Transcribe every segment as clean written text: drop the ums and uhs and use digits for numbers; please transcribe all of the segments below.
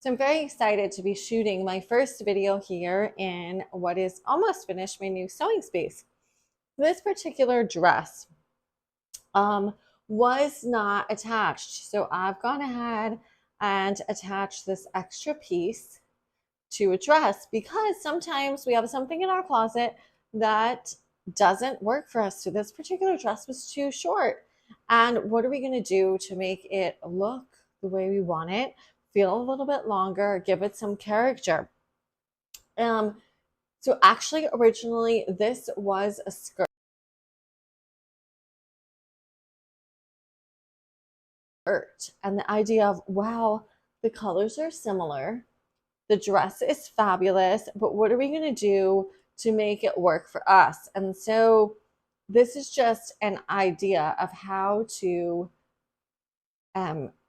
So I'm very excited to be shooting my first video here in what is almost finished, my new sewing space. This particular dress was not attached. So I've gone ahead and attached this extra piece to a dress because sometimes we have something in our closet that doesn't work for us. So this particular dress was too short. And what are we going to do to make it look the way we want it, feel a little bit longer, give it some character? So actually, originally, this was a skirt. And the idea of, wow, the colors are similar. The dress is fabulous, but what are we going to do to make it work for us? And so this is just an idea of how to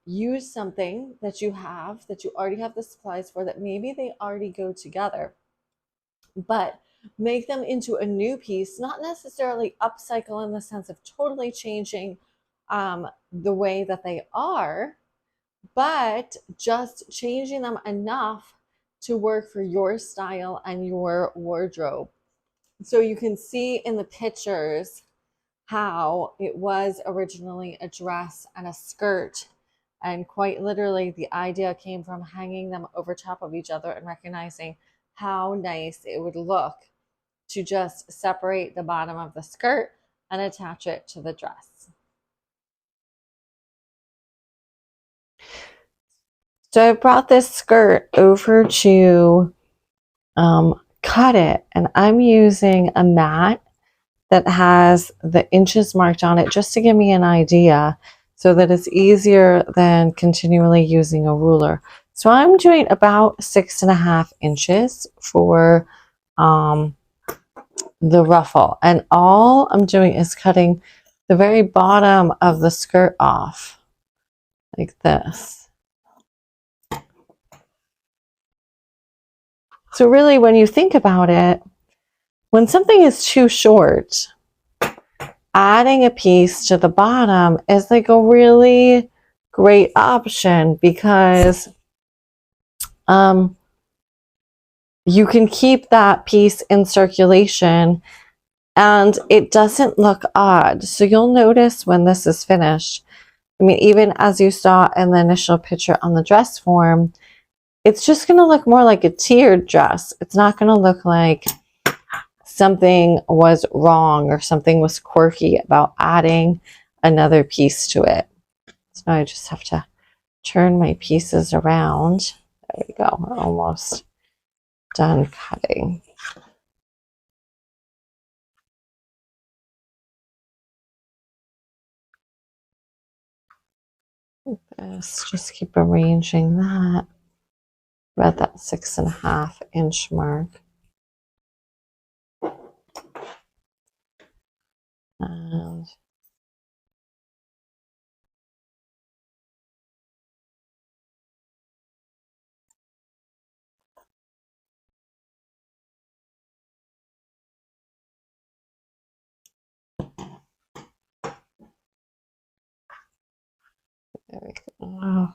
use something that you have, that you already have the supplies for, that maybe they already go together, but make them into a new piece, not necessarily upcycle in the sense of totally changing the way that they are, but just changing them enough to work for your style and your wardrobe. So you can see in the pictures how it was originally a dress and a skirt. And quite literally, the idea came from hanging them over top of each other and recognizing how nice it would look to just separate the bottom of the skirt and attach it to the dress. So I brought this skirt over to cut it, and I'm using a mat that has the inches marked on it just to give me an idea so that it's easier than continually using a ruler. So I'm doing about 6.5 inches for the ruffle, and all I'm doing is cutting the very bottom of the skirt off like this. So really, when you think about it, when something is too short, adding a piece to the bottom is like a really great option because you can keep that piece in circulation and it doesn't look odd. So you'll notice when this is finished, I mean, even as you saw in the initial picture on the dress form, it's just going to look more like a tiered dress. It's not going to look like something was wrong or something was quirky about adding another piece to it. So now I just have to turn my pieces around. There we go. We're almost done cutting. This, just keep arranging that about that 6.5 inch mark. And there we go.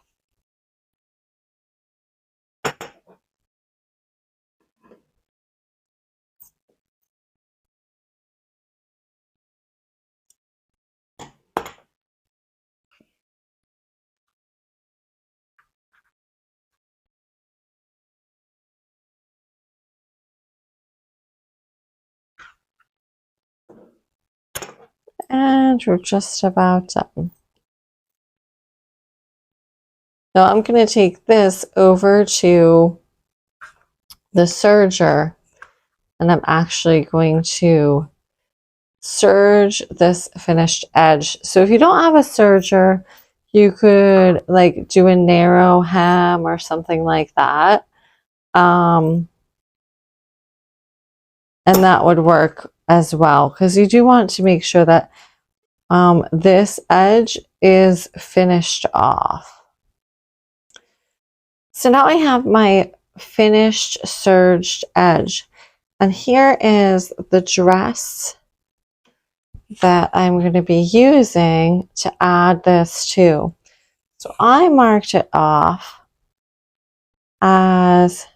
And we're just about done. Now I'm going to take this over to the serger, and I'm actually going to serge this finished edge. So if you don't have a serger, you could like do a narrow hem or something like that. And that would work as well, because you do want to make sure that this edge is finished off. So now I have my finished serged edge, and here is the dress that I'm going to be using to add this to. So I marked it off as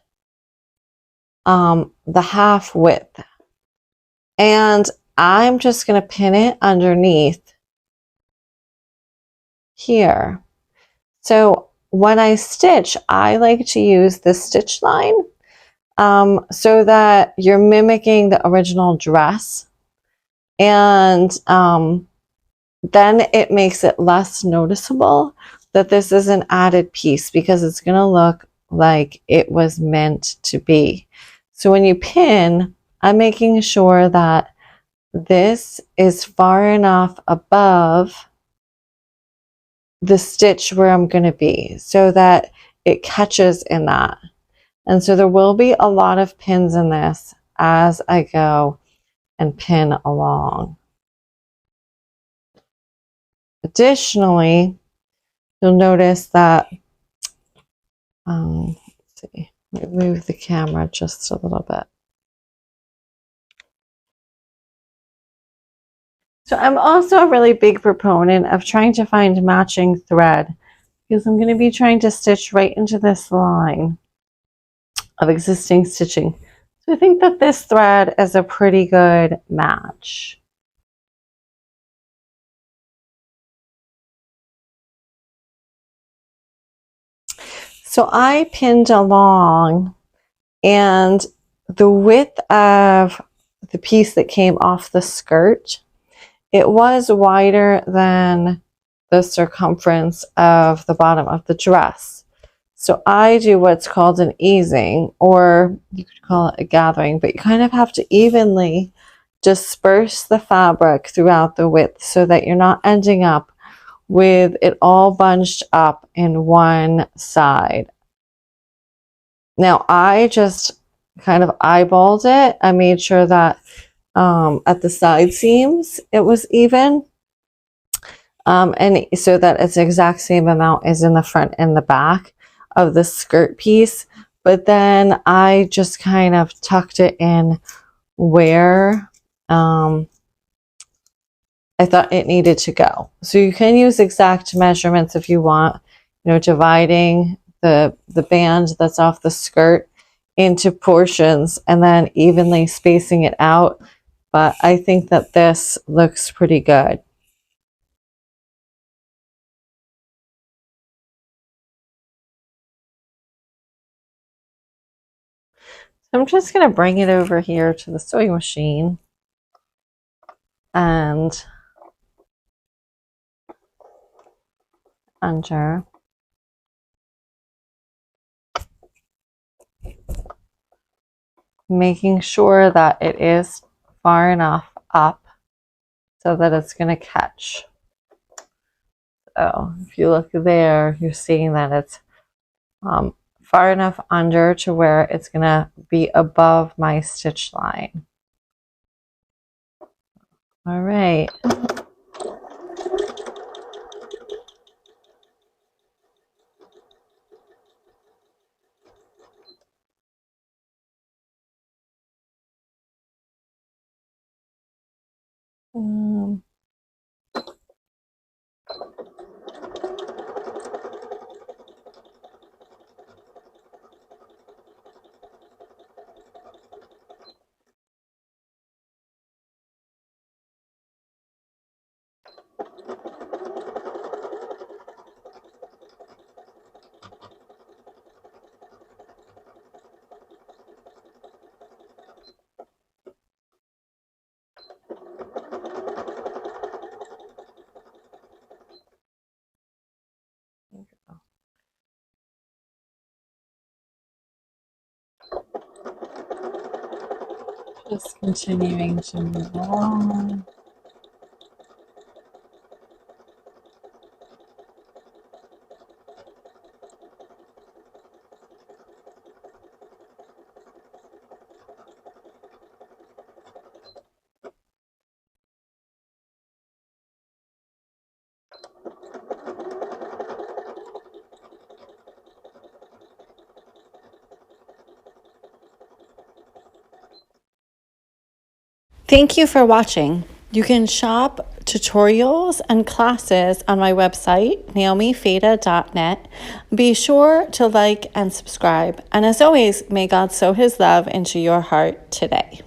the half width. And I'm just going to pin it underneath here. So when I stitch, I like to use the stitch line so that you're mimicking the original dress. And then it makes it less noticeable that this is an added piece because it's going to look like it was meant to be. So when you pin, I'm making sure that this is far enough above the stitch where I'm going to be so that it catches in that. And so there will be a lot of pins in this as I go and pin along. Additionally, you'll notice that, let's see, let me move the camera just a little bit. So I'm also a really big proponent of trying to find matching thread because I'm going to be trying to stitch right into this line of existing stitching. So I think that this thread is a pretty good match. So I pinned along, and the width of the piece that came off the skirt, it was wider than the circumference of the bottom of the dress. So I do what's called an easing, or you could call it a gathering, but you kind of have to evenly disperse the fabric throughout the width so that you're not ending up with it all bunched up in one side. Now I just kind of eyeballed it. I made sure that at the side seams it was even, and so that it's the exact same amount as in the front and the back of the skirt piece. But then I just kind of tucked it in where I thought it needed to go. So you can use exact measurements if you want, you know, dividing the band that's off the skirt into portions and then evenly spacing it out. But I think that this looks pretty good. So I'm just going to bring it over here to the sewing machine and under. Making sure that it is far enough up so that it's going to catch. So if you look there, you're seeing that it's far enough under to where it's going to be above my stitch line. All right. Just continuing to move along. Thank you for watching. You can shop tutorials and classes on my website, naomifata.net. Be sure to like and subscribe. And as always, may God sow his love into your heart today.